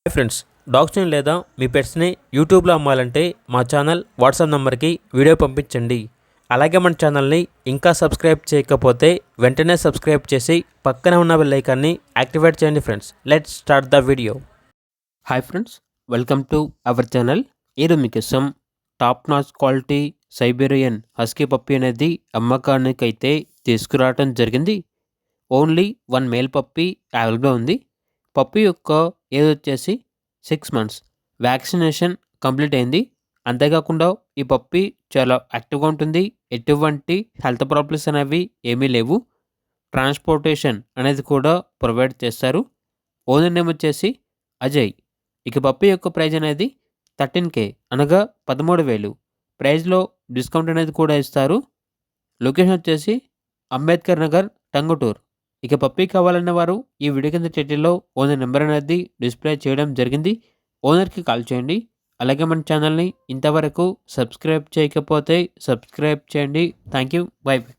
Hi friends, డాగ్స్ని లేదా మీ పెట్స్ని యూట్యూబ్లో అమ్మాలంటే మా ఛానల్ వాట్సాప్ నెంబర్కి వీడియో పంపించండి. అలాగే మన ఛానల్ని ఇంకా సబ్స్క్రైబ్ చేయకపోతే వెంటనే సబ్స్క్రైబ్ చేసి పక్కనే ఉన్న బెల్ ఐకాన్ని యాక్టివేట్ చేయండి friends. Let's start the video. Hi friends, welcome to our channel. ఈరోజు మీకోసం top notch quality Siberian husky puppy అనేది అమ్మకానికి అయితే తీసుకురావడం జరిగింది. ఓన్లీ 1 మేల్ పప్పీ అవైలబుల్గా ఉంది. పప్పీ యొక్క ఏజ్ వచ్చేసి 6 మంత్స్. వ్యాక్సినేషన్ కంప్లీట్ అయింది. అంతేకాకుండా ఈ పప్పీ చాలా యాక్టివ్గా ఉంటుంది. ఎటువంటి హెల్త్ ప్రాబ్లమ్స్ అనేవి ఏమీ లేవు. ట్రాన్స్పోర్టేషన్ అనేది కూడా ప్రొవైడ్ చేస్తారు. ఓనర్ నేమ్ వచ్చేసి అజయ్. ఇక పప్పీ యొక్క ప్రైజ్ అనేది 13K అనగా 13,000. ప్రైజ్లో డిస్కౌంట్ అనేది కూడా ఇస్తారు. లొకేషన్ వచ్చేసి అంబేద్కర్ నగర్, టంగుటూర్. ఇక పప్పీ కావాలన్న వారు ఈ వీడియో కింద టైటిల్లో ఓనర్ నెంబర్ అనేది డిస్ప్లే చేయడం జరిగింది. ఓనర్కి కాల్ చేయండి. అలాగే మన ఛానల్ని ఇంతవరకు సబ్స్క్రైబ్ చేయకపోతే సబ్స్క్రైబ్ చేయండి. Thank you. By by.